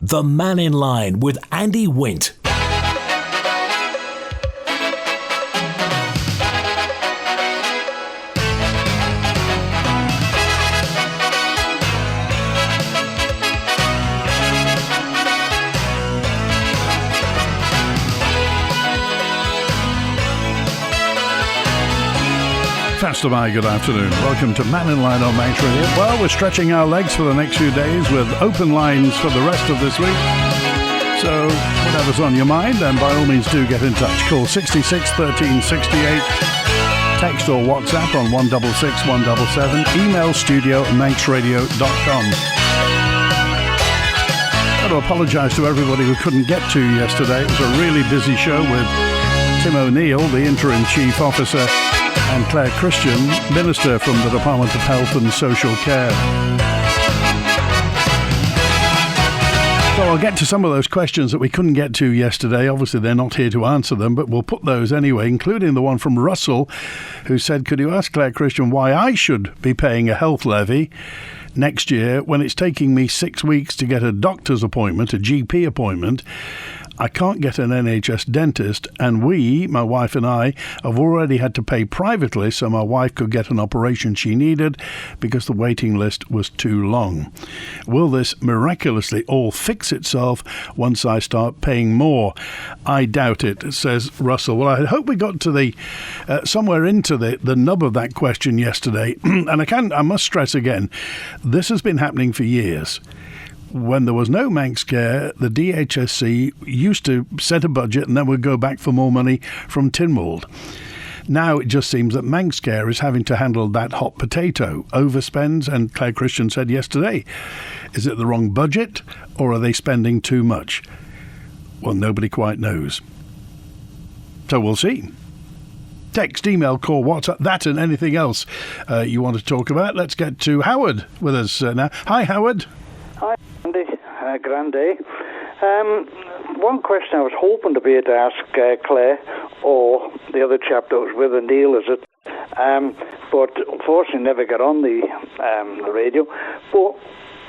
The Mannin Line with Andy Wint. Faster by, good afternoon. Welcome to Mannin Line on Manx Radio. Well, we're stretching our legs for the next few days with open lines for the rest of this week. So, whatever's on your mind, then by all means do get in touch. Call 66 13 68. Text or WhatsApp on 166 177. Email studio@manxradio.com. I've got to apologise to everybody who couldn't get to yesterday. It was a really busy show with Tim O'Neill, the interim chief officer, and Claire Christian, Minister from the Department of Health and Social Care. So I'll get to some of those questions that we couldn't get to yesterday. Obviously, they're not here to answer them, but we'll put those anyway, including the one from Russell, who said, could you ask Claire Christian why I should be paying a health levy next year when it's taking me 6 weeks to get a doctor's appointment, a GP appointment? I can't get an NHS dentist, and we, my wife and I, have already had to pay privately so my wife could get an operation she needed because the waiting list was too long. Will this miraculously all fix itself once I start paying more? I doubt it, says Russell. Well, I hope we got to the somewhere into the nub of that question yesterday. And I must stress again, this has been happening for years. When there was no Manx Care, the DHSC used to set a budget and then would go back for more money from Tynwald. Now it just seems that Manx Care is having to handle that hot potato, overspends, and Claire Christian said yesterday, is it the wrong budget or are they spending too much? Well, nobody quite knows. So we'll see. Text, email, call, WhatsApp, that and anything else you want to talk about. Let's get to Howard with us now. Hi, Howard. Hi, Andy. Grand day. One question I was hoping to be able to ask Claire or the other chap that was with her, Neil, is it? But unfortunately never got on the radio. But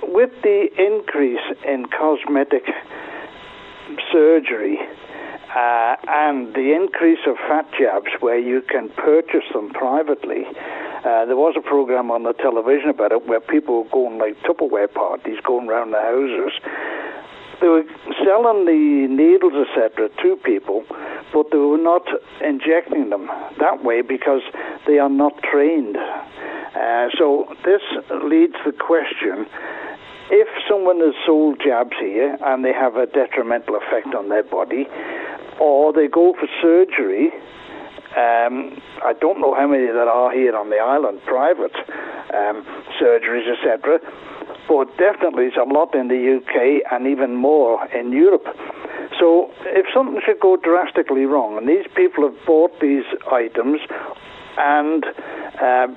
with the increase in cosmetic surgery and the increase of fat jabs where you can purchase them privately, there was a program on the television about it where people were going like Tupperware parties, going around the houses. They were selling the needles, etc., to people, but they were not injecting them that way because they are not trained. So this leads the question, if someone has sold jabs here and they have a detrimental effect on their body, or they go for surgery, I don't know how many that are here on the island, private surgeries, etc., but definitely it's a lot in the UK and even more in Europe. So if something should go drastically wrong, and these people have bought these items and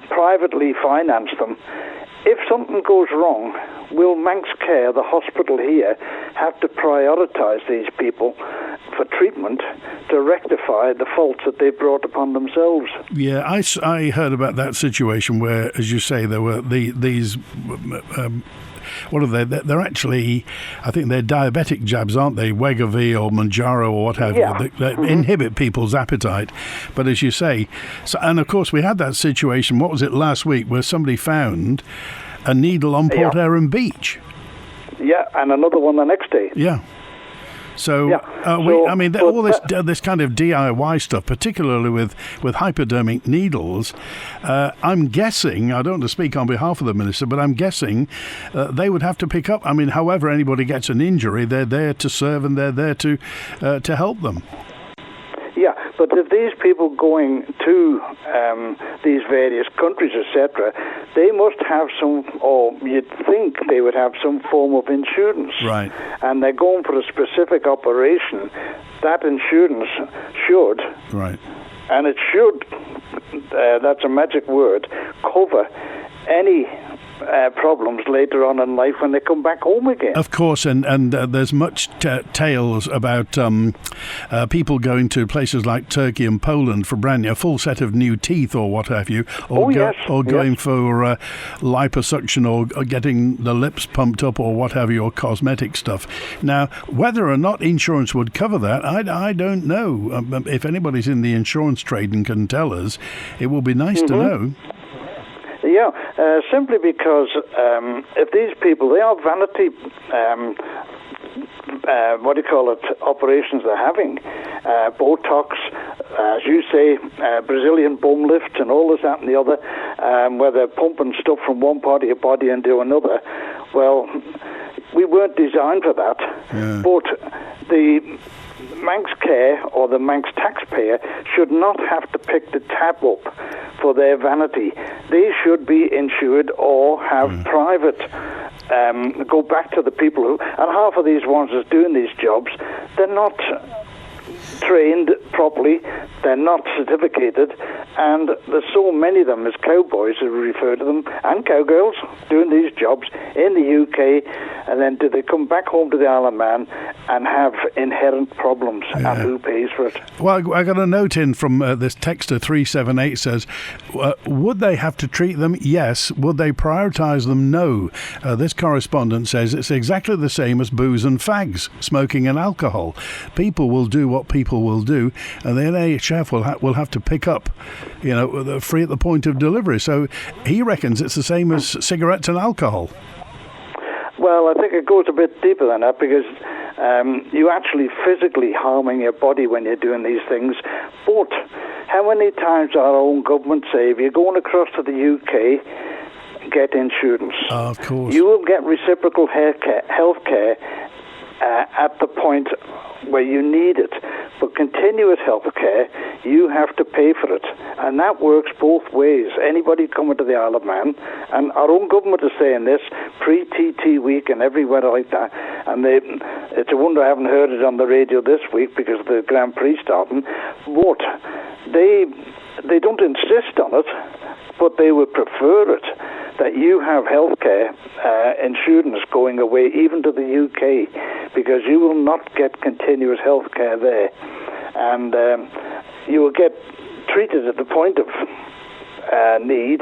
privately financed them, if something goes wrong, will Manx Care, the hospital here, have to prioritise these people for treatment to rectify the faults that they've brought upon themselves? Yeah, I heard about that situation where, as you say, there were these... what are they? They're actually, I think they're diabetic jabs, aren't they? Wegovy or Manjaro or what have you. They inhibit people's appetite. But as you say, and of course we had that situation, what was it, last week, where somebody found a needle on Port Erin Beach. Yeah, and another one the next day. Yeah. So, all this kind of DIY stuff, particularly with hypodermic needles, I'm guessing, I don't want to speak on behalf of the Minister, but I'm guessing they would have to pick up. I mean, however anybody gets an injury, they're there to serve and they're there to help them. Yeah, but if these people going to these various countries, etc., they must have some, or you'd think they would have some form of insurance. Right. And they're going for a specific operation. That insurance should, right, and it should, that's a magic word, cover any problems later on in life when they come back home again. Of course, and there's much tales about people going to places like Turkey and Poland for a full set of new teeth or what have you, or going for liposuction or getting the lips pumped up or what have you, or cosmetic stuff. Now, whether or not insurance would cover that, I don't know. If anybody's in the insurance trade and can tell us, it will be nice to know. Yeah, simply because if these people, they are vanity, operations they're having. Botox, as you say, Brazilian bum lifts and all this, that and the other, where they're pumping stuff from one part of your body into another. Well, we weren't designed for that, but the Manx Care or the Manx taxpayer should not have to pick the tab up for their vanity. They should be insured or have private, go back to the people who, and half of these ones that's doing these jobs, they're not trained properly, they're not certificated, and there's so many of them as cowboys, as we refer to them, and cowgirls doing these jobs in the UK, and then do they come back home to the Isle of Man and have inherent problems, and who pays for it? Well, I got a note in from this texter 378 says, would they have to treat them? Yes. Would they prioritise them? No. This correspondent says it's exactly the same as booze and fags, smoking and alcohol. People will do what people will do, and the NHF will have to pick up, free at the point of delivery. So he reckons it's the same as cigarettes and alcohol. Well, I think it goes a bit deeper than that, because you're actually physically harming your body when you're doing these things. But how many times our own government say, if you're going across to the UK, get insurance? Of course. You will get reciprocal health care at the point where you need it. But continuous health care, you have to pay for it. And that works both ways. Anybody coming to the Isle of Man, and our own government is saying this, pre-TT week and everywhere like that, and it's a wonder I haven't heard it on the radio this week because of the Grand Prix starting, but they don't insist on it, but they would prefer it, that you have healthcare insurance going away even to the UK, because you will not get continuous healthcare there, and you will get treated at the point of need,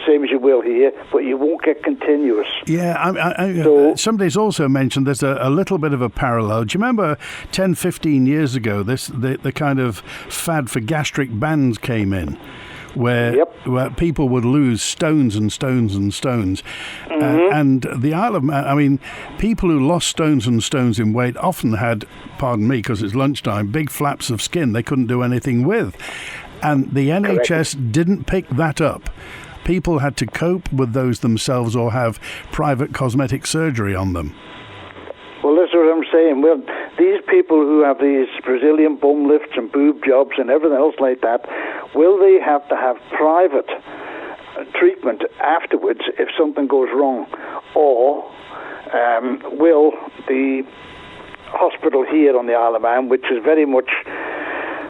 same as you will here, but you won't get continuous. Yeah, somebody's also mentioned there's a little bit of a parallel. Do you remember 10, 15 years ago, the kind of fad for gastric bands came in? Where people would lose stones and stones and stones. And the Isle of Man, people who lost stones and stones in weight often had, pardon me, because it's lunchtime, big flaps of skin they couldn't do anything with. And the NHS didn't pick that up. People had to cope with those themselves or have private cosmetic surgery on them. Well, that's what I'm saying. Well, these people who have these Brazilian bum lifts and boob jobs and everything else like that, will they have to have private treatment afterwards if something goes wrong? Or will the hospital here on the Isle of Man, which is very much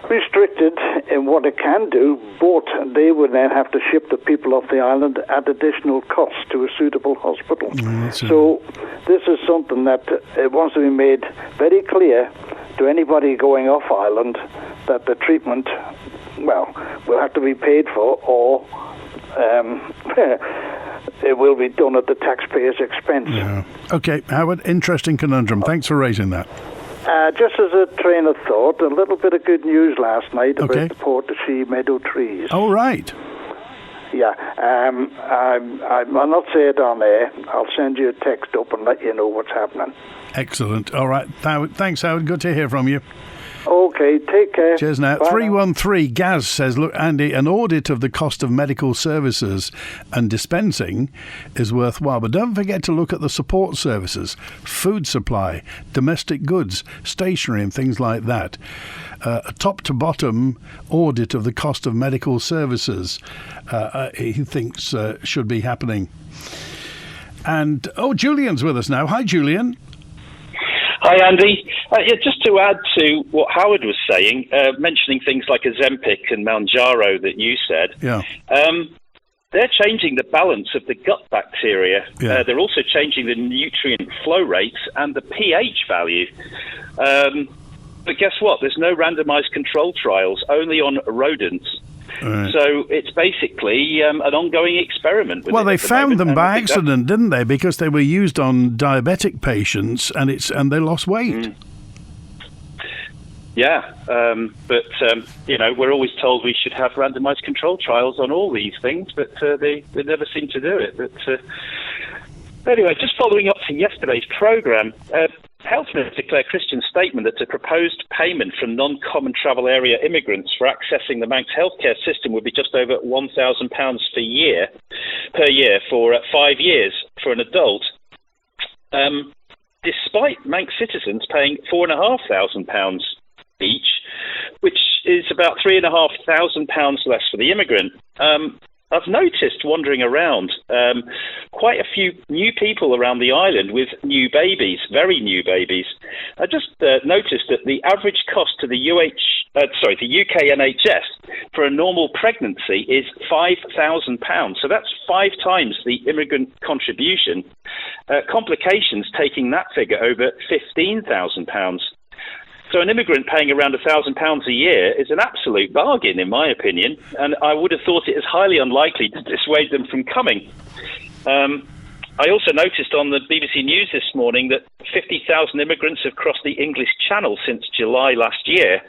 restricted in what it can do, but they would then have to ship the people off the island at additional cost to a suitable hospital. So this is something that it wants to be made very clear to anybody going off island that the treatment, will have to be paid for, or it will be done at the taxpayer's expense. Yeah. Okay, Howard, interesting conundrum. Thanks for raising that. Just as a train of thought, a little bit of good news last night about the Portachee meadow trees. Oh, right. Yeah, I'll not say it on air. I'll send you a text up and let you know what's happening. Excellent. All right. Thanks, Howard. Good to hear from you. Okay, take care. Cheers now. 313 Gaz says, look, Andy, an audit of the cost of medical services and dispensing is worthwhile, but don't forget to look at the support services, food supply, domestic goods, stationery and things like that. A top-to-bottom audit of the cost of medical services, he thinks should be happening. And, Julian's with us now. Hi, Julian. Hi, Andy. Just to add to what Howard was saying, mentioning things like Ozempic and Mounjaro that you said. Yeah. they're changing the balance of the gut bacteria. Yeah. They're also changing the nutrient flow rates and the pH value. But guess what? There's no randomized control trials, only on rodents. Right. So it's basically an ongoing experiment. Well, they found them by accident, didn't they? Because they were used on diabetic patients, and they lost weight. Yeah, but we're always told we should have randomized control trials on all these things, but they never seem to do it. But anyway, just following up to yesterday's programme, Health Minister Claire Christian's statement that a proposed payment from non-common travel area immigrants for accessing the Manx healthcare system would be just over £1,000 per year for 5 years for an adult, despite Manx citizens paying £4,500 each, which is about £3,500 less for the immigrant. I've noticed wandering around quite a few new people around the island with new babies, very new babies. I just noticed that the average cost to the UK NHS for a normal pregnancy is £5,000. So that's 5 times the immigrant contribution. Complications taking that figure over £15,000. So an immigrant paying around £1,000 a year is an absolute bargain, in my opinion, and I would have thought it is highly unlikely to dissuade them from coming. I also noticed on the BBC News this morning that 50,000 immigrants have crossed the English Channel since July last year.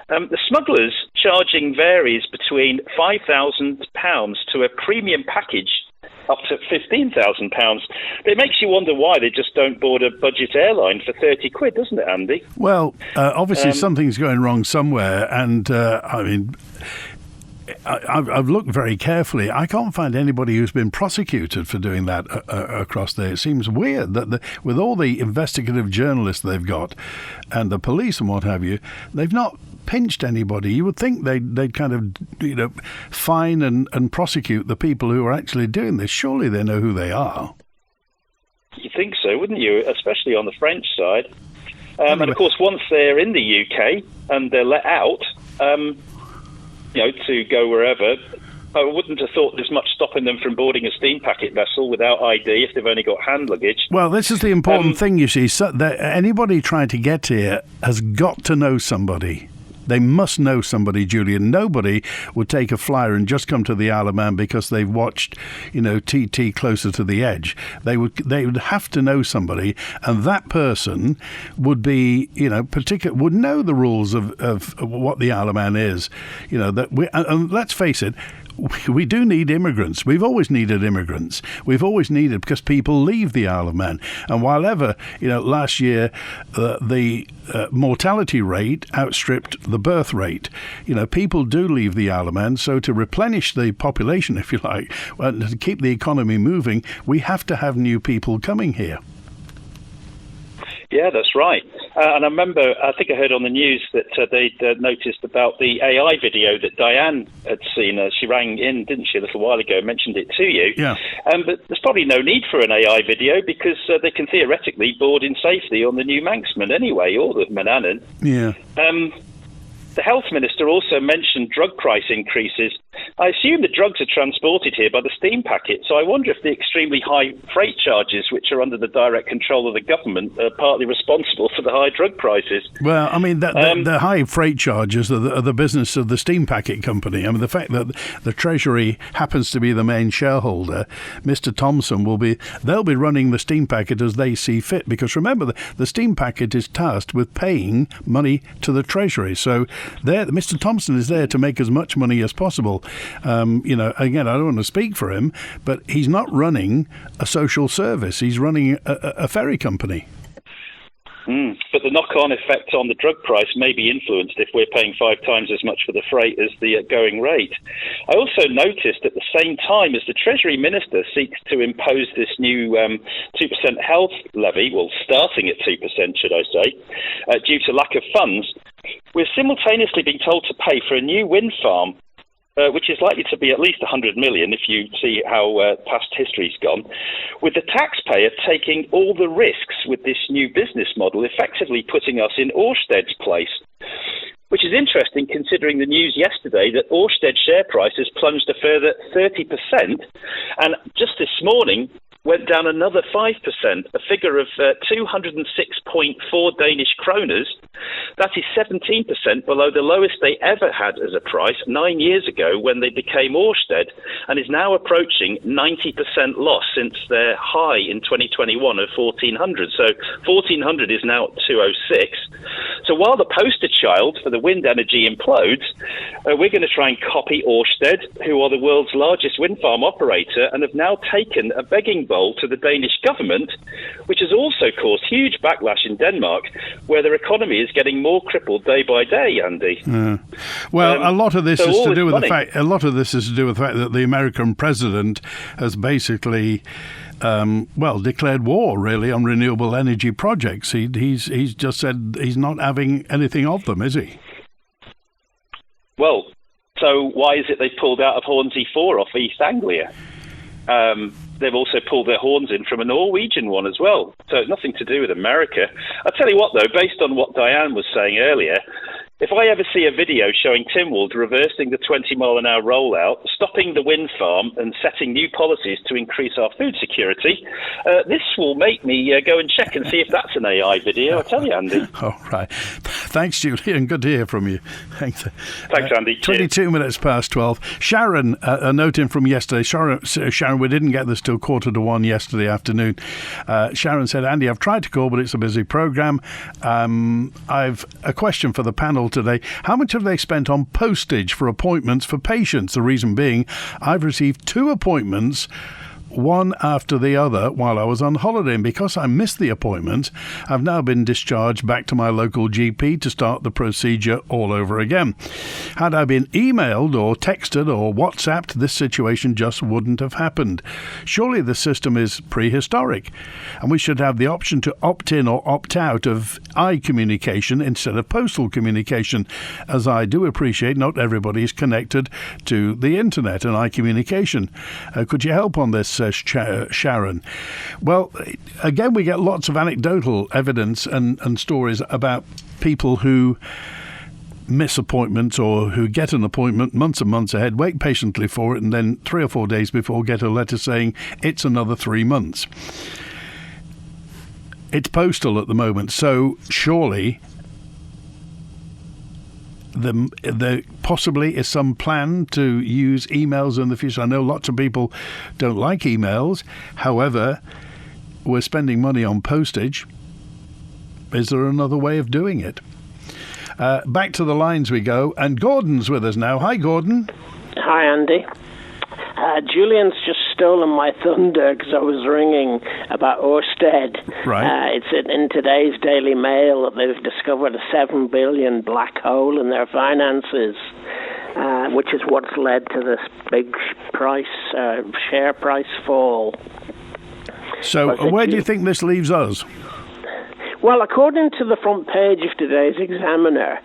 The smugglers charging varies between £5,000 to a premium package up to £15,000. But it makes you wonder why they just don't board a budget airline for 30 quid, doesn't it, Andy? Well, obviously something's going wrong somewhere, and I've looked very carefully. I can't find anybody who's been prosecuted for doing that across there. It seems weird that with all the investigative journalists they've got and the police and what have you, they've not pinched anybody. You would think they'd kind of, fine and prosecute the people who are actually doing this. Surely they know who they are. You think so, wouldn't you? Especially on the French side. And of course, once they're in the UK and they're let out, to go wherever, I wouldn't have thought there's much stopping them from boarding a steam packet vessel without ID if they've only got hand luggage. Well, this is the important thing, you see. So that anybody trying to get here has got to know somebody. They must know somebody, Julian. Nobody would take a flyer and just come to the Isle of Man because they've watched, TT Closer to the Edge. They would have to know somebody, and that person would be, would know the rules of what the Isle of Man is. And let's face it. We do need immigrants. We've always needed immigrants. We've always needed, because people leave the Isle of Man. And while ever, last year, the mortality rate outstripped the birth rate. People do leave the Isle of Man. So to replenish the population, if you like, to keep the economy moving, we have to have new people coming here. Yeah, that's right. And I remember, I think I heard on the news that they'd noticed about the AI video that Diane had seen. She rang in, didn't she, a little while ago, mentioned it to you. Yeah. But there's probably no need for an AI video because they can theoretically board in safety on the new Manxman anyway, or the Mannin. Yeah. The Health Minister also mentioned drug price increases. I assume the drugs are transported here by the steam packet, so I wonder if the extremely high freight charges, which are under the direct control of the government, are partly responsible for the high drug prices. Well, I mean, the high freight charges are the business of the steam packet company. I mean, the fact that the Treasury happens to be the main shareholder, Mr. Thompson they'll be running the steam packet as they see fit, because remember, the steam packet is tasked with paying money to the Treasury. So Mr. Thompson is there to make as much money as possible. Again, I don't want to speak for him, but he's not running a social service. He's running a ferry company. But the knock-on effect on the drug price may be influenced if we're paying 5 times as much for the freight as the going rate. I also noticed at the same time as the Treasury Minister seeks to impose this new 2% health levy, well, starting at 2%, should I say, due to lack of funds, we're simultaneously being told to pay for a new wind farm, which is likely to be at least 100 million if you see how past history's gone, with the taxpayer taking all the risks with this new business model, effectively putting us in Ørsted's place, which is interesting considering the news yesterday that Ørsted share price has plunged a further 30%, and just this morning went down another 5%, a figure of 206.4 Danish kroners. That is 17% below the lowest they ever had as a price 9 years ago when they became Ørsted, and is now approaching 90% loss since their high in 2021 of 1400. So 1400 is now at 206. So while the poster child for the wind energy implodes, we're going to try and copy Ørsted, who are the world's largest wind farm operator, and have now taken a begging bowl to the Danish government, which has also caused huge backlash in Denmark, where their economy is getting more crippled day by day, Andy. Well, a lot of this is to do with the fact. A lot of this is to do with the fact that the American president has basically, declared war really on renewable energy projects. He's just said he's not having anything of them, is he? Well, so why is it they pulled out of Hornsea 4 off East Anglia? They've also pulled their horns in from a Norwegian one as well. So it's nothing to do with America. I'll tell you what, though, based on what Diane was saying earlier, if I ever see a video showing Tynwald reversing the 20-mile-an-hour rollout, stopping the wind farm and setting new policies to increase our food security, this will make me go and check and see if that's an AI video. I'll tell you, Andy. All right. Thanks, Julian. Good to hear from you. Thanks, Andy. 22 minutes past 12. Sharon, a note in from yesterday. Sharon, we didn't get this till 1:45 yesterday afternoon. Sharon said, Andy, I've tried to call, but it's a busy programme. I've a question for the panel today. How much have they spent on postage for appointments for patients? The reason being, I've received 2 appointments, one after the other, while I was on holiday, and because I missed the appointment, I've now been discharged back to my local GP to start the procedure all over again. Had I been emailed or texted or WhatsApped, this situation just wouldn't have happened. Surely the system is prehistoric, and we should have the option to opt in or opt out of communication instead of postal communication, as I do appreciate not everybody is connected to the internet and communication. Could you help on this, Sharon? Well, again, we get lots of anecdotal evidence and stories about people who miss appointments or who get an appointment months and months ahead, wait patiently for it, and then 3 or 4 days before get a letter saying it's another 3 months. It's postal at the moment, so surely there possibly is some plan to use emails in the future. I know lots of people don't like emails. However, we're spending money on postage. Is there another way of doing it? Back to the lines we go, and Gordon's with us now. Hi, Gordon. Hi, Andy. Julian's just stolen my thunder because I was ringing about Ørsted. Right. It's in today's Daily Mail that they've discovered a 7 billion black hole in their finances, which is what's led to this big share price fall. So where do you think this leaves us? Well, according to the front page of today's Examiner,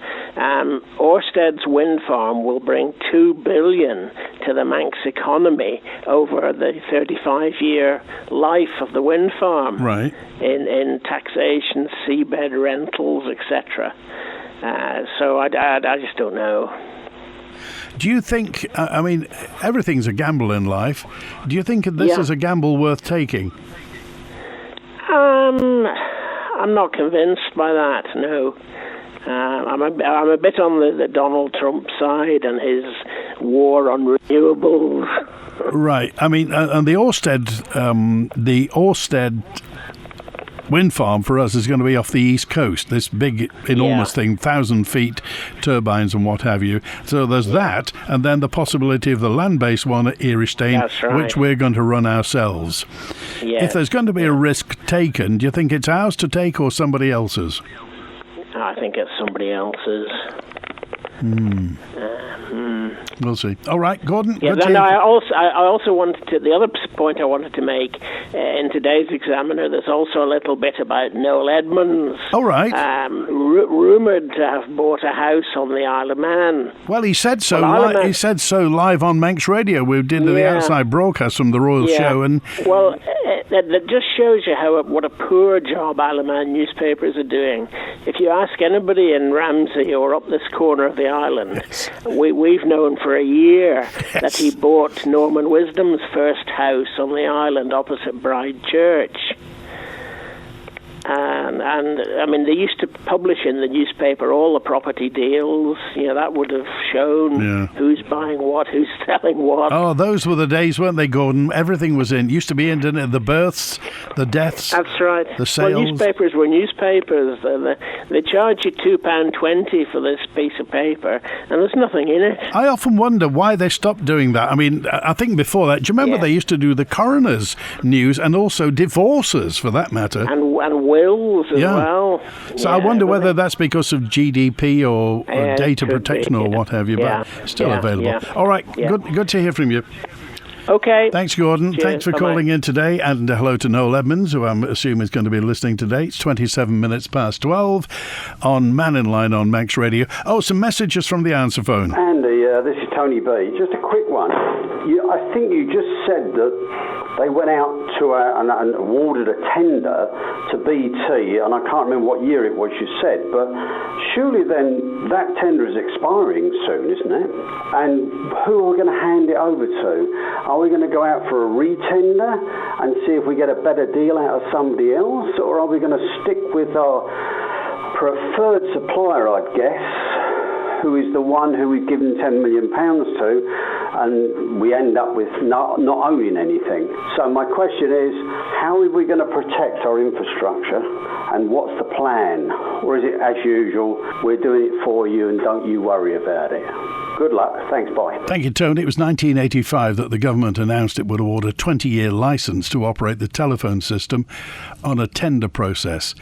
Ørsted's wind farm will bring $2 billion to the Manx economy over the 35-year life of the wind farm, right? In taxation, seabed rentals, etc. So I just don't know. Do you think? I mean, everything's a gamble in life. Do you think this is a gamble worth taking? I'm not convinced by that, no. I'm a bit on the Donald Trump side and his war on renewables. Right. I mean, and the Ørsted wind farm for us is going to be off the east coast. This big, enormous thing, 1,000 feet, turbines and what have you. So there's that, and then the possibility of the land-based one at Ørsted, which we're going to run ourselves. Yeah. If there's going to be a risk taken, do you think it's ours to take or somebody else's? I think it's somebody else's. We'll see. All right, Gordon. Yeah, then I also wanted to. The other point I wanted to make in today's Examiner, there's also a little bit about Noel Edmonds. All right. Rumoured to have bought a house on the Isle of Man. Well, he said so. He said so live on Manx Radio. We did the outside broadcast from the Royal Show, and That just shows you what a poor job Isle of Man newspapers are doing. If you ask anybody in Ramsey or up this corner of the island, we've known for a year that he bought Norman Wisdom's first house on the island opposite Bride Church. And I mean, they used to publish in the newspaper all the property deals. That would have shown who's buying what, who's selling what. Oh, those were the days, weren't they, Gordon? Everything was in. Used to be in, didn't it? The births, the deaths. That's right. The sales. Well, newspapers were newspapers. They charge you £2.20 for this piece of paper, and there's nothing in it. I often wonder why they stopped doing that. I mean, I think before that, do you remember they used to do the coroner's news and also divorces, for that matter? And wills as well. So I wonder whether that's because of GDP or data protection or what have you, but still available. Yeah. All right, good to hear from you. Okay. Thanks, Gordon. Cheers. Thanks for calling in today. And hello to Noel Edmonds, who I'm assuming is going to be listening today. It's 27 minutes past 12 on Mannin Line on Manx Radio. Oh, some messages from the answer phone. Andy, this is Tony B. Just a quick one. I think you just said that they went out to and awarded a tender to BT, and I can't remember what year it was you said, but surely then that tender is expiring soon, isn't it? And who are we going to hand it over to? Are we going to go out for a re-tender and see if we get a better deal out of somebody else, or are we going to stick with our preferred supplier, I'd guess, who is the one who we've given £10 million to, and we end up with not owning anything? So my question is, how are we going to protect our infrastructure, and what's the plan? Or is it, as usual, we're doing it for you and don't you worry about it? Good luck. Thanks, bye. Thank you, Tony. It was 1985 that the government announced it would award a 20-year licence to operate the telephone system on a tender process.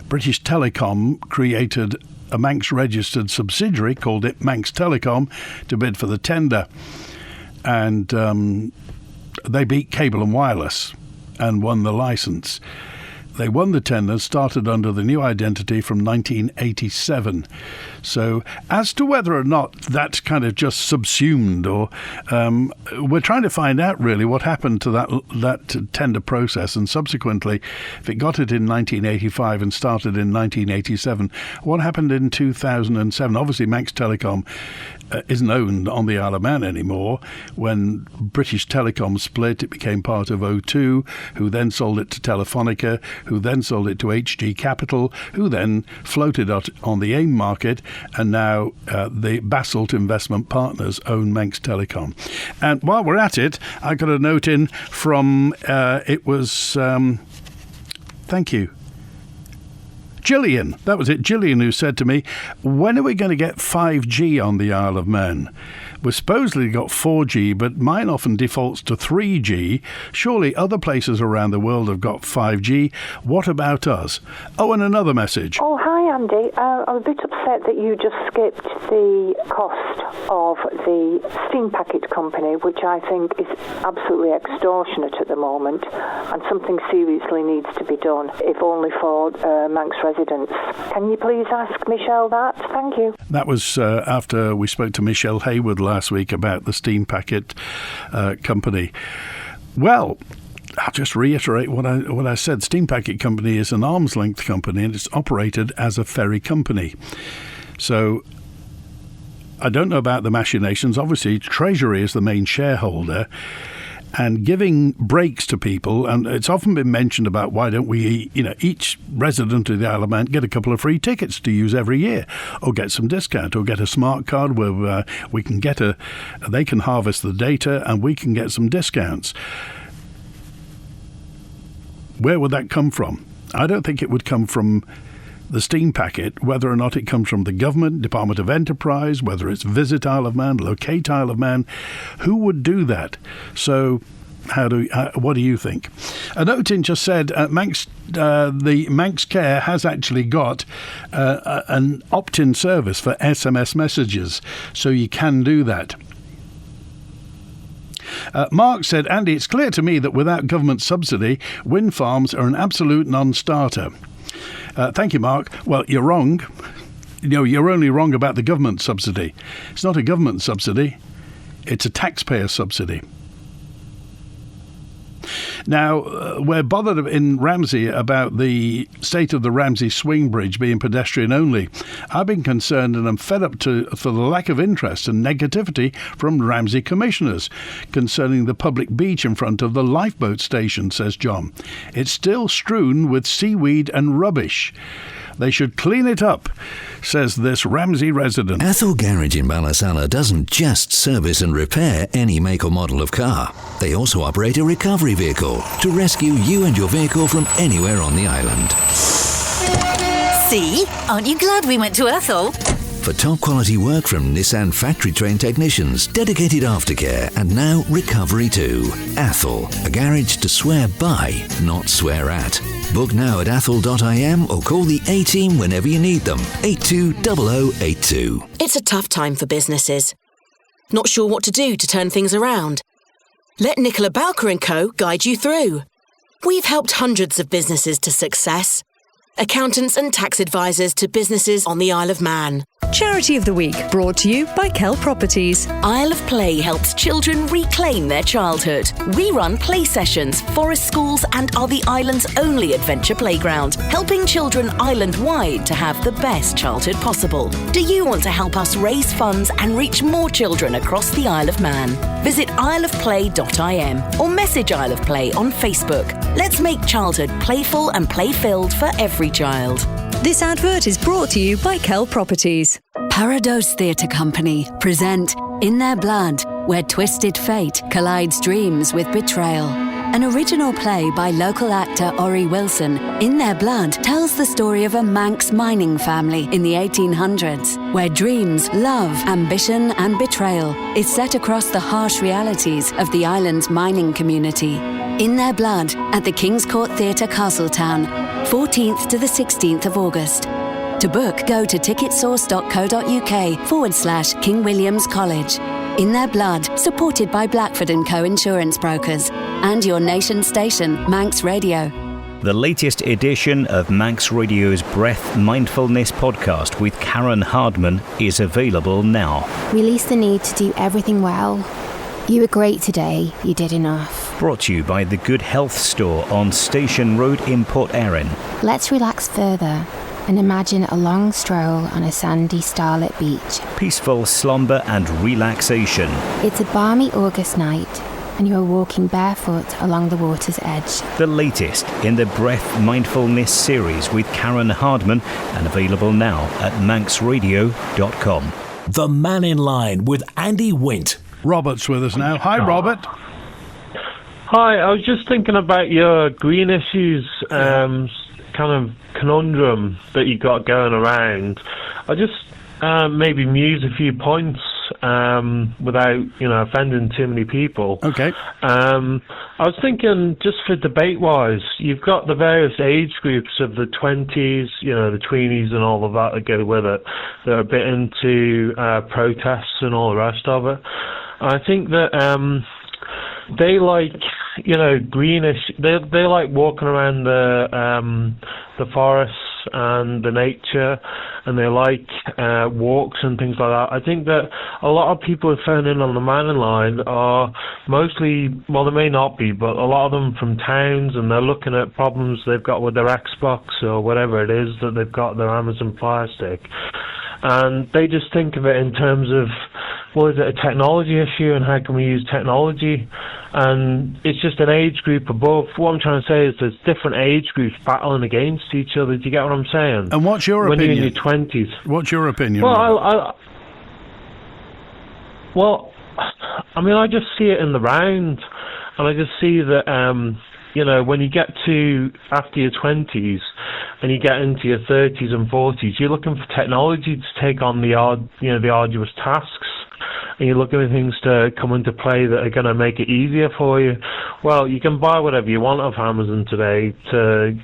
British Telecom created a Manx-registered subsidiary, called it Manx Telecom, to bid for the tender. And they beat Cable and Wireless and won the licence. They won the tender, started under the new identity from 1987. So as to whether or not that's kind of just subsumed, or we're trying to find out really what happened to that tender process, and subsequently, if it got it in 1985 and started in 1987, what happened in 2007? Obviously, Manx Telecom isn't owned on the Isle of Man anymore. When British Telecom split, it became part of O2, who then sold it to Telefonica, who then sold it to HG Capital, who then floated it on the AIM market, and now the Basalt Investment Partners own Manx Telecom. And while we're at it, I got a note in from, thank you, Gillian. That was it, Gillian, who said to me, when are we going to get 5G on the Isle of Man? We've supposedly got 4G, but mine often defaults to 3G. Surely other places around the world have got 5G. What about us? Oh, and another message. Oh, hi, Andy. I'm a bit upset that you just skipped the cost of the steam packet company, which I think is absolutely extortionate at the moment, and something seriously needs to be done, if only for Manx residents. Can you please ask Michelle that? Thank you. That was after we spoke to Michelle Hayward last week about the steam packet company. Well, I'll just reiterate what I said. Steam Packet Company is an arm's length company, and it's operated as a ferry company. So I don't know about the machinations. Obviously, Treasury is the main shareholder, and giving breaks to people, and it's often been mentioned about why don't we, each resident of the Isle of Man get a couple of free tickets to use every year, or get some discount, or get a smart card where we can they can harvest the data and we can get some discounts. Where would that come from? I don't think it would come from the steam packet. Whether or not it comes from the government, Department of Enterprise, whether it's Visit Isle of Man, Locate Isle of Man, who would do that? So what do you think? A note in just said the Manx Care has actually got an opt-in service for SMS messages, so you can do that. Mark said, Andy, it's clear to me that without government subsidy, wind farms are an absolute non-starter. Thank you, Mark. Well, you're wrong. You're only wrong about the government subsidy. It's not a government subsidy. It's a taxpayer subsidy. Now, we're bothered in Ramsey about the state of the Ramsey Swing Bridge being pedestrian only. I've been concerned and I'm fed up for the lack of interest and negativity from Ramsey commissioners concerning the public beach in front of the lifeboat station, says John. It's still strewn with seaweed and rubbish. They should clean it up, says this Ramsey resident. Athol Garage in Ballasalla doesn't just service and repair any make or model of car. They also operate a recovery vehicle to rescue you and your vehicle from anywhere on the island. See? Aren't you glad we went to Athol? For top quality work from Nissan factory trained technicians, dedicated aftercare, and now recovery too. Athol, a garage to swear by, not swear at. Book now at athol.im or call the A-team whenever you need them. 820082. It's a tough time for businesses. Not sure what to do to turn things around? Let Nicola Bowker & Co. guide you through. We've helped hundreds of businesses to success. Accountants and tax advisors to businesses on the Isle of Man. Charity of the Week, brought to you by Kell Properties. Isle of Play helps children reclaim their childhood. We run play sessions, forest schools and are the island's only adventure playground, helping children island-wide to have the best childhood possible. Do you want to help us raise funds and reach more children across the Isle of Man? Visit isleofplay.im or message Isle of Play on Facebook. Let's make childhood playful and play-filled for every child. This advert is brought to you by Kell Properties. Parados Theatre Company present In Their Blood, where twisted fate collides dreams with betrayal. An original play by local actor Ori Wilson, In Their Blood tells the story of a Manx mining family in the 1800s, where dreams, love, ambition and betrayal is set across the harsh realities of the island's mining community. In Their Blood at the King's Court Theatre, Castletown, 14th to the 16th of August. To book, go to ticketsource.co.uk/King William's College. In Their Blood, supported by Blackford & Co. Insurance Brokers and your nation station, Manx Radio. The latest edition of Manx Radio's Breath Mindfulness podcast with Karen Hardman is available now. Release the need to do everything well. You were great today. You did enough. Brought to you by the Good Health Store on Station Road in Port Erin. Let's relax further and imagine a long stroll on a sandy, starlit beach. Peaceful slumber and relaxation. It's a balmy August night and you are walking barefoot along the water's edge. The latest in the Breath Mindfulness series with Karen Hardman and available now at manxradio.com. The Mannin Line with Andy Wint. Robert's with us now. Hi, Robert. Hi, I was just thinking about your green issues kind of conundrum that you got going around. I just maybe muse a few points without, offending too many people. Okay. I was thinking, just for debate-wise, you've got the various age groups of the 20s, the tweenies and all of that go with it. They're a bit into protests and all the rest of it. I think that they like, greenish. They like walking around the forests and the nature, and they like walks and things like that. I think that a lot of people who phone in on the Mannin Line are mostly, well, they may not be, but a lot of them from towns, and they're looking at problems they've got with their Xbox or whatever it is that they've got, their Amazon Fire Stick. And they just think of it in terms of, well, is it a technology issue and how can we use technology? And it's just an age group above. What I'm trying to say is there's different age groups battling against each other. Do you get what I'm saying? And what's your opinion? When you're in your 20s. What's your opinion? Well, I just see it in the round. And I just see that, when you get to after your 20s and you get into your 30s and 40s, you're looking for technology to take on the arduous tasks, and you're looking at things to come into play that are going to make it easier for you. Well, you can buy whatever you want off Amazon today to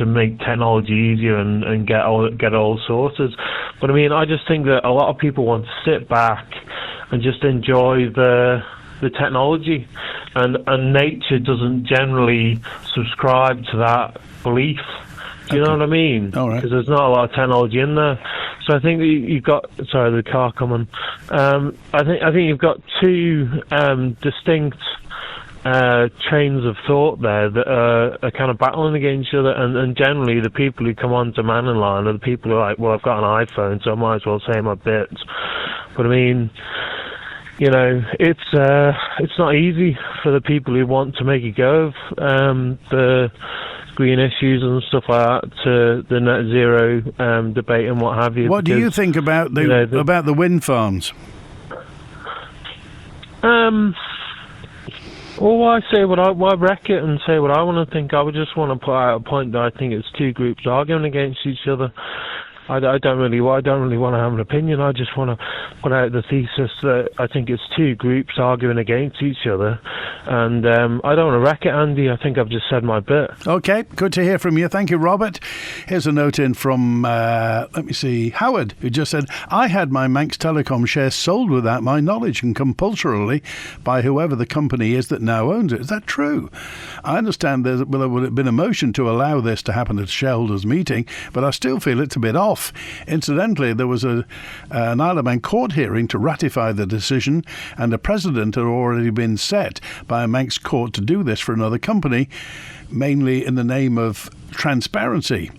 make technology easier and get it all sorted. But I just think that a lot of people want to sit back and just enjoy the technology, and nature doesn't generally subscribe to that belief. Do you know what I mean? All right. Because there's not a lot of technology in there. So I think that you've got. Sorry, the car coming. I think you've got two distinct trains of thought there that are kind of battling against each other, and generally the people who come on to Mannin Line are the people who are like, well, I've got an iPhone, so I might as well say my bits. But I mean, you know, it's not easy for the people who want to make a go of the green issues and stuff like that, to the net zero debate and what have you. What do you think about the wind farms? Well, why wreck it and say what I want to think? I would just want to put out a point that I think it's two groups arguing against each other. I don't really want to have an opinion. I just want to put out the thesis that I think it's two groups arguing against each other, and I don't want to wreck it, Andy. I think I've just said my bit. Okay, good to hear from you. Thank you, Robert. Here's a note in from, Howard, who just said, I had my Manx Telecom shares sold without my knowledge and compulsorily by whoever the company is that now owns it. Is that true? I understand there would have been a motion to allow this to happen at a shareholders meeting, but I still feel it's a bit off. Incidentally, there was an Isle of Man court hearing to ratify the decision, and a precedent had already been set by a Manx court to do this for another company, mainly in the name of transparency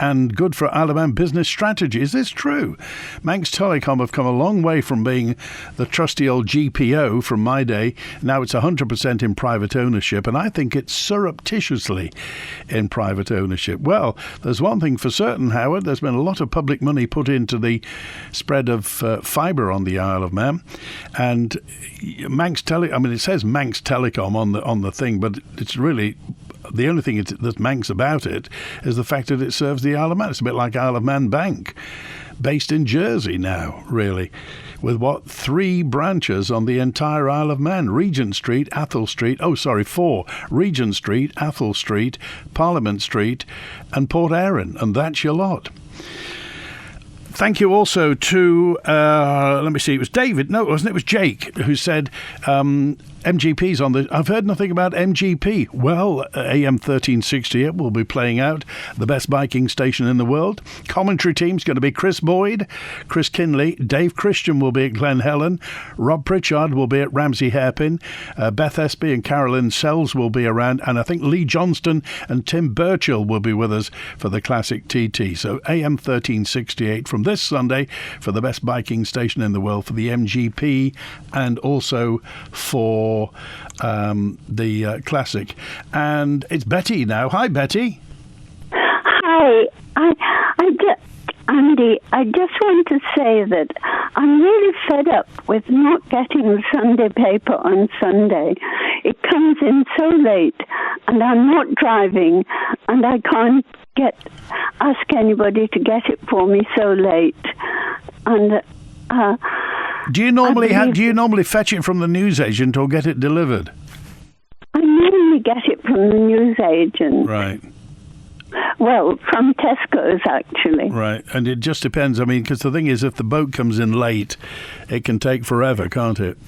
and good for Isle of Man business strategy. Is this true? Manx Telecom have come a long way from being the trusty old GPO from my day. Now it's 100% in private ownership, and I think it's surreptitiously in private ownership. Well, there's one thing for certain, Howard. There's been a lot of public money put into the spread of fibre on the Isle of Man, and it says Manx Telecom on the thing, but it's really the only thing that's Manx about it is the fact that it serves the Isle of Man. It's a bit like Isle of Man Bank, based in Jersey now, really, with 3 branches on the entire Isle of Man: Regent Street, Athol Street, 4, Regent Street, Athol Street, Parliament Street and Port Erin, and that's your lot. Thank you also to, it was David, no, it wasn't, it was Jake, who said MGP's on the... I've heard nothing about MGP. Well, AM 1368 will be playing out, the best biking station in the world. Commentary team's going to be Chris Boyd, Chris Kinley, Dave Christian will be at Glen Helen, Rob Pritchard will be at Ramsey Hairpin, Beth Espy and Carolyn Sells will be around, and I think Lee Johnston and Tim Birchall will be with us for the classic TT. So AM 1368 from this Sunday for the best biking station in the world, for the MGP, and also for the classic. And it's Betty now. Hi, Betty. Hi. Andy, I just want to say that I'm really fed up with not getting the Sunday paper on Sunday. It comes in so late, and I'm not driving, and I can't ask anybody to get it for me so late. And do you normally fetch it from the newsagent or get it delivered? I normally get it from the newsagent. Right. Well, from Tesco's, actually. Right, and it just depends. I mean, because the thing is, if the boat comes in late, it can take forever, can't it?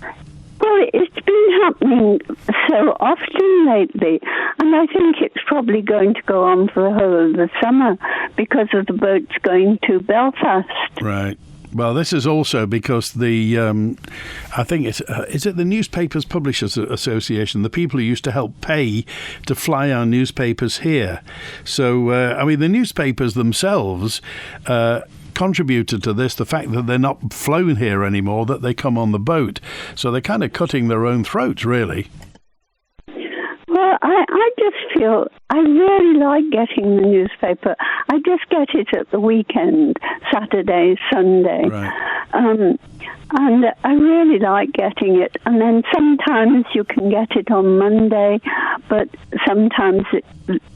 Well, it's been happening so often lately, and I think it's probably going to go on for the whole of the summer because of the boats going to Belfast. Right. Well, this is also because the, I think is it the Newspapers Publishers Association, the people who used to help pay to fly our newspapers here. So, the newspapers themselves contributed to this, the fact that they're not flown here anymore, that they come on the boat. So they're kind of cutting their own throats, really. Well, I just feel I really like getting the newspaper. I just get it at the weekend, Saturday, Sunday. Right. And I really like getting it. And then sometimes you can get it on Monday, but sometimes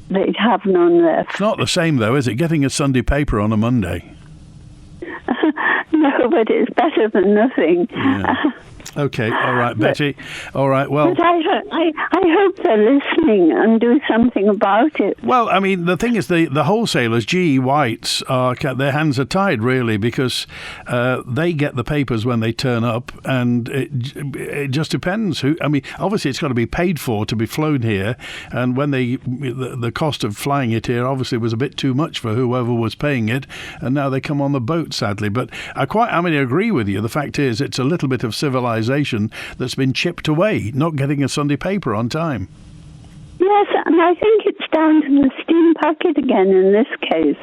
they have none left. It's not the same, though, is it, getting a Sunday paper on a Monday? No, but it's better than nothing. Yeah. Okay, all right, Betty. All right, well... But I hope they're listening and do something about it. Well, I mean, the thing is, the wholesalers, GE Whites, their hands are tied, really, because they get the papers when they turn up, and it just depends who... I mean, obviously, it's got to be paid for to be flown here, and when the cost of flying it here obviously was a bit too much for whoever was paying it, and now they come on the boat, sadly. But I agree with you. The fact is, it's a little bit of civilization organisation that's been chipped away, not getting a Sunday paper on time. Yes, and I think it's down to the steam packet again in this case.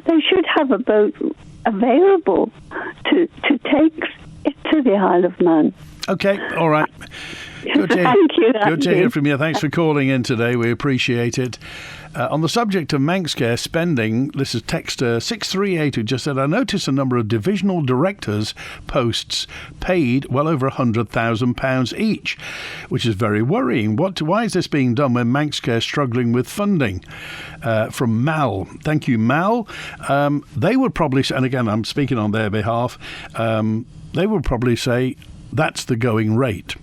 They should have a boat available to take it to the Isle of Man. Okay, all right. Good to, Thank you, good to Andy. hear from you. Thanks for calling in today. We appreciate it. On the subject of Manx Care spending, this is texter 638 who just said, I noticed a number of divisional directors' posts paid well over £100,000 each, which is very worrying. Why is this being done when Manx Care is struggling with funding? From Mal. Thank you, Mal. They would probably, and again, I'm speaking on their behalf, they would probably say that's the going rate.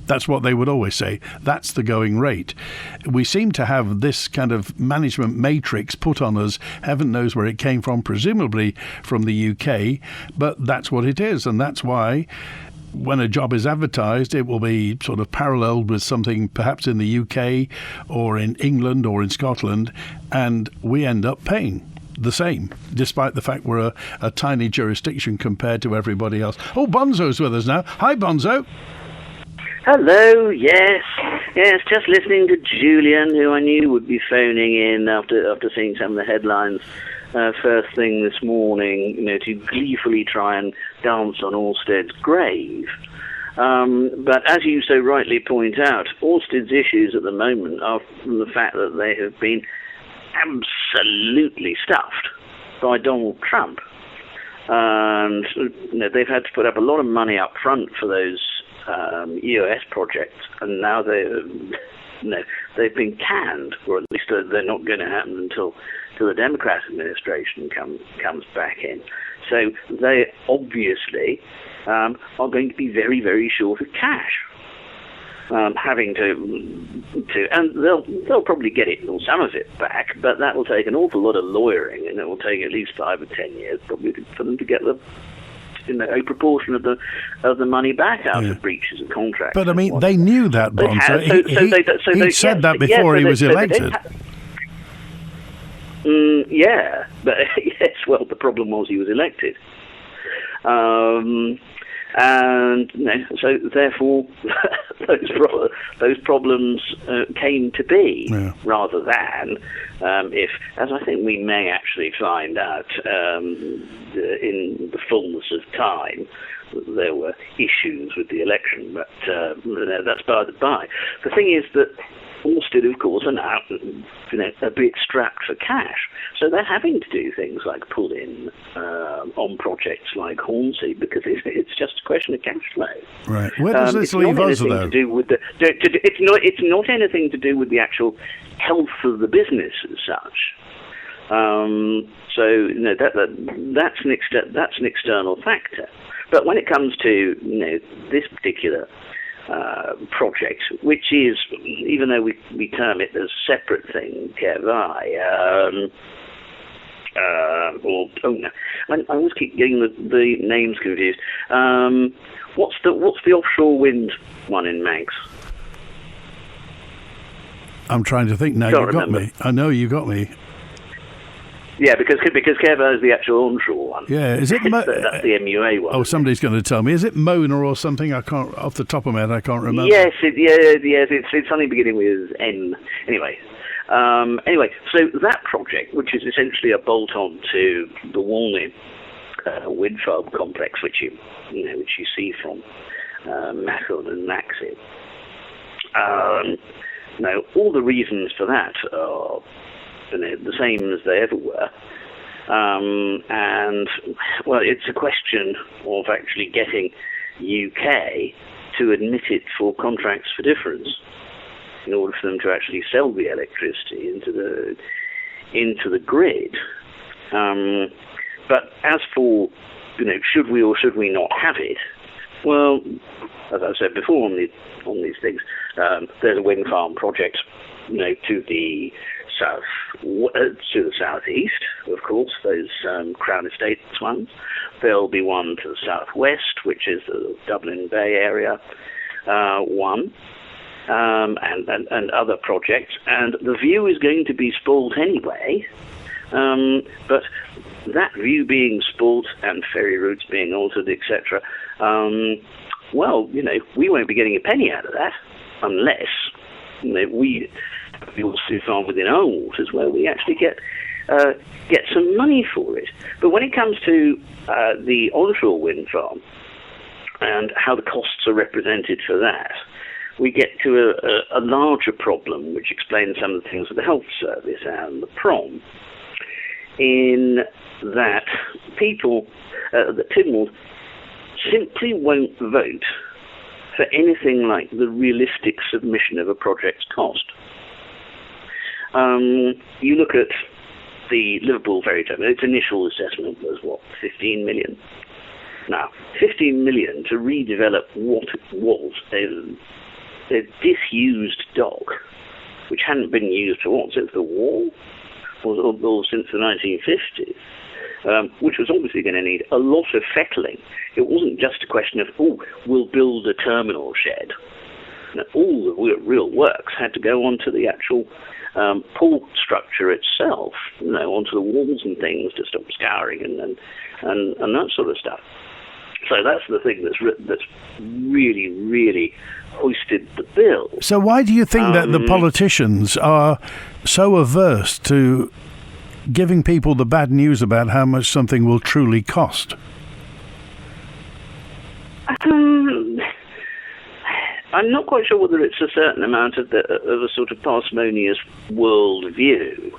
That's what they would always say. That's the going rate. We seem to have this kind of management matrix put on us. Heaven knows where it came from, presumably from the UK, but that's what it is. And that's why when a job is advertised, it will be sort of paralleled with something perhaps in the UK or in England or in Scotland, and we end up paying the same, despite the fact we're a tiny jurisdiction compared to everybody else. Oh, Bonzo's with us now. Hi, Bonzo. Hello, yes, just listening to Julian, who I knew would be phoning in after seeing some of the headlines first thing this morning, to gleefully try and dance on Ørsted's grave. But as you so rightly point out, Ørsted's issues at the moment are from the fact that they have been absolutely stuffed by Donald Trump. And they've had to put up a lot of money up front for those EOS projects, and now they've been canned, or at least they're not going to happen until the Democrat administration comes back in. So they obviously are going to be very, very short of cash. Having to, and they'll probably get it or some of it back, but that will take an awful lot of lawyering, and it will take at least 5 or 10 years probably for them to get a proportion of the money back out of breaches of contract. But I mean, they knew that, Bonzo. He said that before he was elected. Yeah, but yes. Well, the problem was he was elected. And so therefore those problems came to be, rather than if, as I think we may actually find out in the fullness of time, there were issues with the election, but that's by the by. The thing is that Ørsted, of course, are now a bit strapped for cash, so they're having to do things like pull in on projects like Hornsey because it's just a question of cash flow. Right. Where does this leave us, though? It's not anything to do with the actual health of the business as such. So that's an external factor. But when it comes to this particular project, which is, even though we term it as a separate thing, Kervai, I always keep getting the names confused. What's the offshore wind one in Manx? I'm trying to think now. You got me. I know you got me. Yeah, because Kerva is the actual onshore one. Yeah, is it? That's the MUA one. Oh, somebody's going to tell me. Is it Mona or something? I can't, off the top of my head, I can't remember. Yes, it's something beginning with N. Anyway, so that project, which is essentially a bolt-on to the Walney wind farm complex, which you see from Machel and Naxi. All the reasons for that are the same as they ever were, and it's a question of actually getting UK to admit it for contracts for difference in order for them to actually sell the electricity into the grid. But as for should we or should we not have it? Well, as I said before on these things, there's a wind farm project to the southeast, of course, those Crown Estates ones. There'll be one to the southwest, which is the Dublin Bay area, one, and other projects. And the view is going to be spoilt anyway, but that view being spoilt and ferry routes being altered, etc., well, we won't be getting a penny out of that unless we also farm within our waters where we actually get some money for it. But when it comes to the onshore wind farm and how the costs are represented for that, we get to a larger problem, which explains some of the things with the health service and the PROM, in that people, the Tynwald, simply won't vote for anything like the realistic submission of a project's cost. You look at the Liverpool ferry terminal, its initial assessment was, 15 million? Now, 15 million to redevelop what was a disused dock, which hadn't been used for since the war, or since the 1950s, which was obviously going to need a lot of fettling. It wasn't just a question of, we'll build a terminal shed. Now, all the real works had to go onto the actual port structure itself, onto the walls and things to stop scouring and that sort of stuff. So that's the thing that's really, really hoisted the bill. So why do you think that the politicians are so averse to giving people the bad news about how much something will truly cost? I'm not quite sure whether it's a certain amount of a sort of parsimonious world view.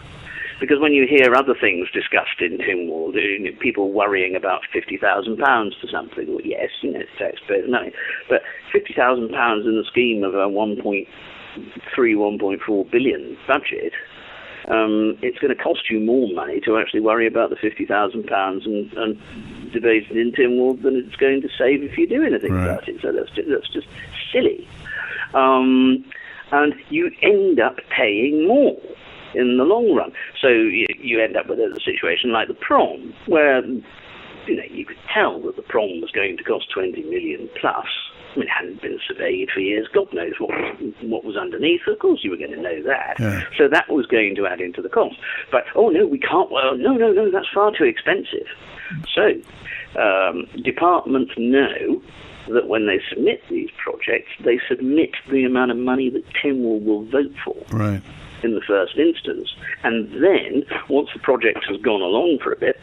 Because when you hear other things discussed in Tynwald, people worrying about £50,000 for something, well, yes, it's taxpayers' money, but £50,000 in the scheme of a 1.3, 1.4 billion budget, it's going to cost you more money to actually worry about the £50,000 and debate it in Tynwald than it's going to save if you do anything about it. So that's just silly. And you end up paying more in the long run. So you end up with a situation like the PROM, where you could tell that the PROM was going to cost 20 million plus. I mean, it hadn't been surveyed for years. God knows what was underneath. Of course you were going to know that. Yeah. So that was going to add into the cost. But, no, we can't. Well, no, that's far too expensive. So departments know that when they submit these projects, they submit the amount of money that Tynwald will vote for. Right. In the first instance, and then once the project has gone along for a bit,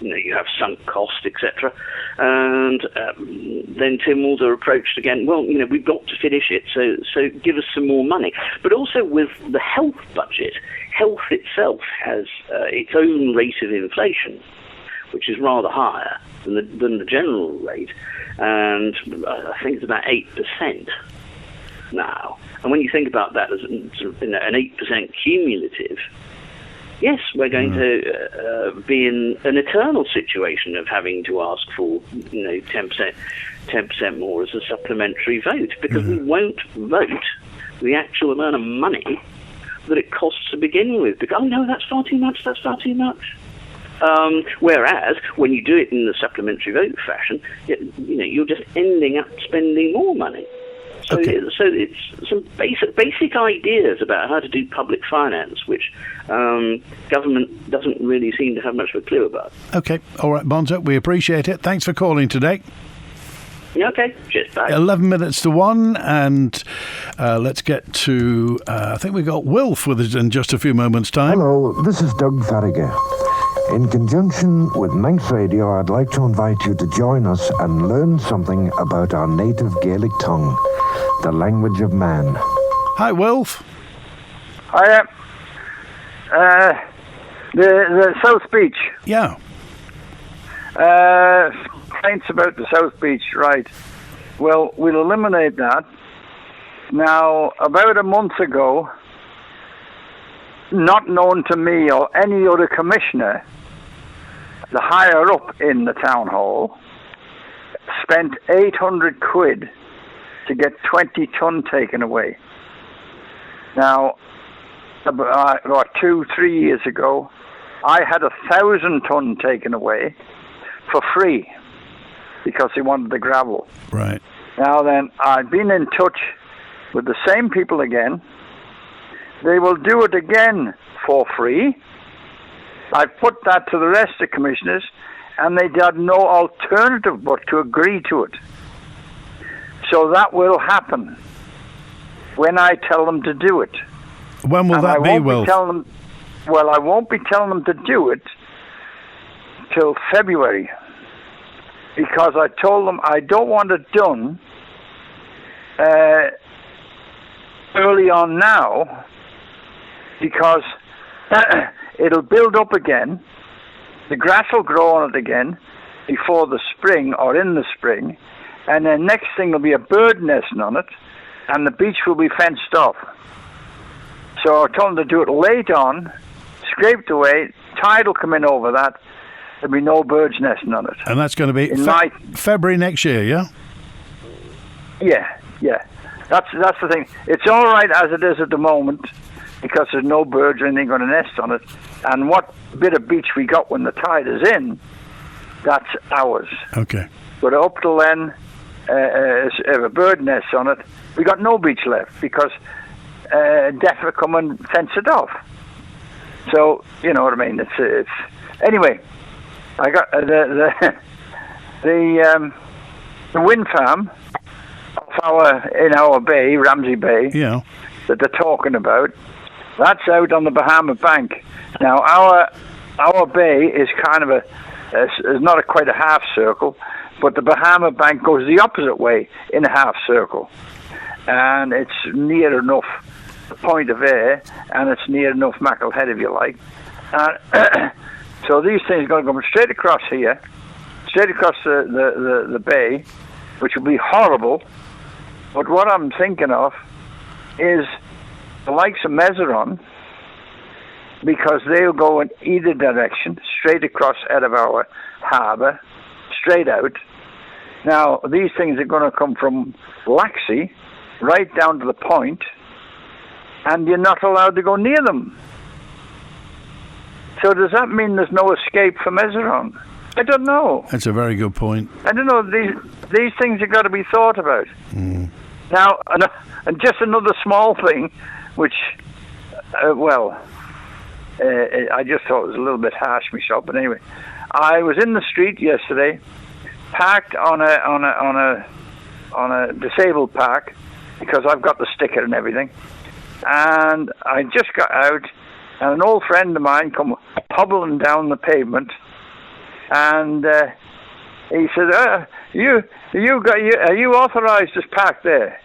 you have sunk cost, etc., and then Tynwald are approached again. Well, we've got to finish it, so give us some more money. But also with the health budget, health itself has its own rate of inflation, which is rather higher than the general rate, and I think it's about 8% now. And when you think about that as an 8% cumulative, yes, we're going to be in an eternal situation of having to ask for 10% more as a supplementary vote, because we won't vote the actual amount of money that it costs to begin with. Because, no, that's far too much. Whereas when you do it in the supplementary vote fashion, you're just ending up spending more money. So, so it's some basic ideas about how to do public finance, which government doesn't really seem to have much of a clue about. Okay, all right, Bonzo, we appreciate it. Thanks for calling today. Okay, cheers, bye. 11 minutes to 1, and let's get to, I think we've got Wilf with us in just a few moments' time. Hello, this is Doug Farragher. In conjunction with Manx Radio, I'd like to invite you to join us and learn something about our native Gaelic tongue, the language of man. Hi, Wilf. Hiya. The South Beach. Yeah. Complaints about the South Beach, right. Well, we'll eliminate that. Now, about a month ago, not known to me or any other commissioner, the higher up in the town hall spent 800 quid to get 20 ton taken away. Now, about 2-3 years ago, I had 1,000 ton taken away for free because he wanted the gravel. Right. Now then, I've been in touch with the same people again. They will do it again for free. I've put that to the rest of the commissioners, and they had no alternative but to agree to it. So that will happen when I tell them to do it. When will that be, Will? I won't be telling them to do it till February, because I told them I don't want it done early on now, because it'll build up again, the grass will grow on it again before the spring or in the spring, and then next thing will be a bird nesting on it, and the beach will be fenced off. So I told them to do it late on, scraped away, tide will come in over that, there'll be no birds nesting on it. And that's going to be February next year, yeah? Yeah. That's the thing. It's all right as it is at the moment, because there's no birds or anything going to nest on it. And what bit of beach we got when the tide is in, that's ours. Okay. But up till then, if a bird nests on it, we got no beach left, because Deaf will come and fence it off. So, you know what I mean. It's anyway. I got the wind farm in our bay, Ramsey Bay, that they're talking about. That's out on the Bahama Bank. Now our bay is kind of is not quite a half circle, but the Bahama Bank goes the opposite way in a half circle, and it's near enough the Point of Air, and it's near enough Mackle Head, if you like. So these things are going to come straight across here, straight across the bay, which will be horrible. But what I'm thinking of is the likes of Mezeron, because they'll go in either direction, straight across out of our harbour, straight out. Now, these things are going to come from Laxey right down to the point, and you're not allowed to go near them. So does that mean there's no escape for Mezeron? I don't know. That's a very good point. I don't know. These things have got to be thought about. Mm. Now, and just another small thing, which, I just thought it was a little bit harsh myself. But anyway, I was in the street yesterday, parked on a disabled park, because I've got the sticker and everything, and I just got out, and an old friend of mine come hobbling down the pavement, and he said, "Are you authorised to park there?"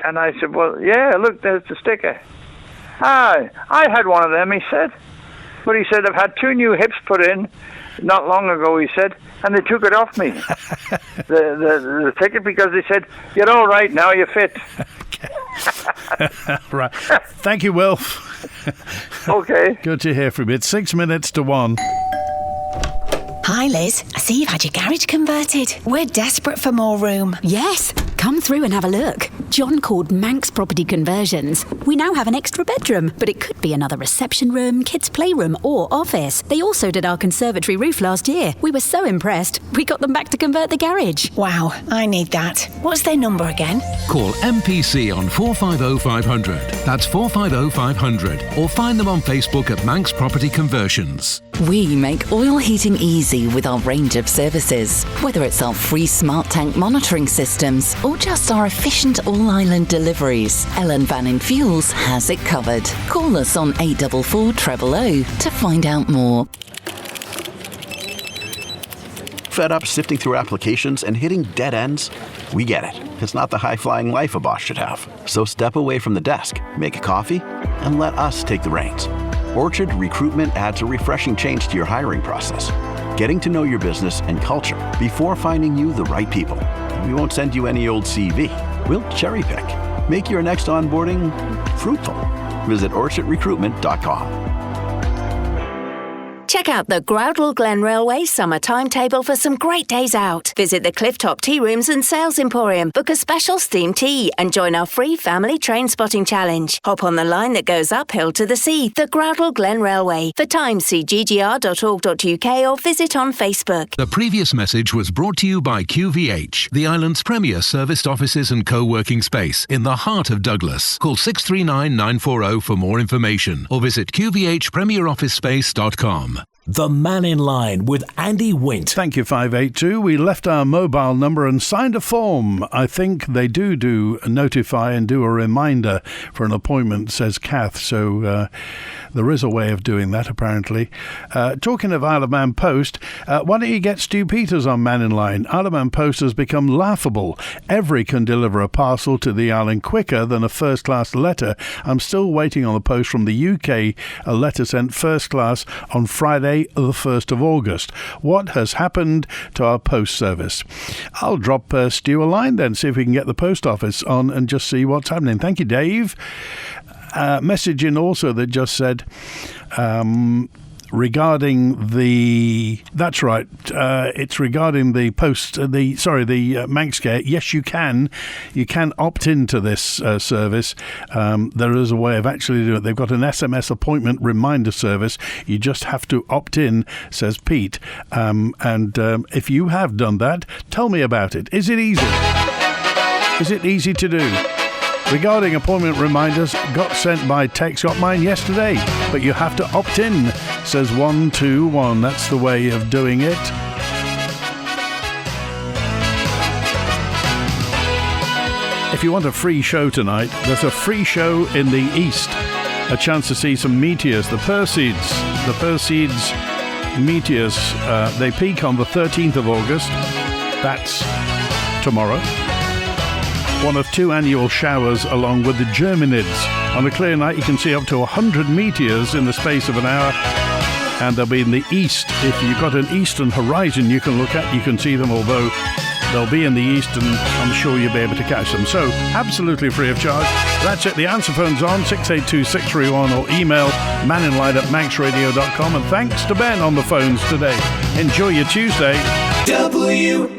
And I said, "Well, yeah, look, there's the sticker." "I had one of them," he said. But he said, "I've had 2 new hips put in not long ago," he said, "and they took it off me." the ticket, because they said, "You're all right now, you're fit." Right. Thank you, Will. Okay. Good to hear from you. It's 6 minutes to 1. Hi, Liz. I see you've had your garage converted. We're desperate for more room. Yes, come through and have a look. John called Manx Property Conversions. We now have an extra bedroom, but it could be another reception room, kids' playroom or office. They also did our conservatory roof last year. We were so impressed, we got them back to convert the garage. Wow, I need that. What's their number again? Call MPC on 450 500. That's 450 500. Or find them on Facebook at Manx Property Conversions. We make oil heating easy with our range of services. Whether it's our free smart tank monitoring systems or just our efficient all-island deliveries, Ellen Vannin Fuels has it covered. Call us on 844 000 to find out more. Fed up sifting through applications and hitting dead ends? We get it. It's not the high-flying life a boss should have. So step away from the desk, make a coffee, and let us take the reins. Orchard Recruitment adds a refreshing change to your hiring process, getting to know your business and culture before finding you the right people. We won't send you any old CV. We'll cherry pick. Make your next onboarding fruitful. Visit orchardrecruitment.com. Check out the Groudle Glen Railway summer timetable for some great days out. Visit the Clifftop Tea Rooms and Sales Emporium, book a special steamed tea and join our free family train spotting challenge. Hop on the line that goes uphill to the sea, the Groudle Glen Railway. For times, see ggr.org.uk or visit on Facebook. The previous message was brought to you by QVH, the island's premier serviced offices and co-working space in the heart of Douglas. Call 639 940 for more information or visit qvhpremierofficespace.com. The Mannin Line with Andy Wint. Thank you, 582. We left our mobile number and signed a form. I think they do notify and do a reminder for an appointment, says Kath. So there is a way of doing that, apparently. Talking of Isle of Man Post, why don't you get Stu Peters on Mannin Line? Isle of Man Post has become laughable. Every can deliver a parcel to the island quicker than a first-class letter. I'm still waiting on the post from the UK, a letter sent first class on Friday, the 1st of August. What has happened to our post service? I'll drop Stu a line then, see if we can get the post office on and just see what's happening. Thank you, Dave. Message in also that just said regarding the, that's right, it's regarding the post, the Manx Care. Yes, you can opt into this service. There is a way of actually doing it. They've got an SMS appointment reminder service. You just have to opt in, says Pete. If you have done that, tell me about it. Is it easy? Is it easy to do? Regarding appointment reminders, got sent by text, got mine yesterday, but you have to opt in, says 121. That's the way of doing it. If you want a free show tonight, there's a free show in the east. A chance to see some meteors, the Perseids. The Perseids meteors, they peak on the 13th of August. That's tomorrow. One of 2 annual showers along with the Germanids. On a clear night you can see up to 100 meteors in the space of an hour, and they'll be in the east. If you've got an eastern horizon you can look at, you can see them, although they'll be in the east and I'm sure you'll be able to catch them. So absolutely free of charge. That's it. The answer phone's on 682-631 or email manninline@manxradio.com. And thanks to Ben on the phones today. Enjoy your Tuesday. WINT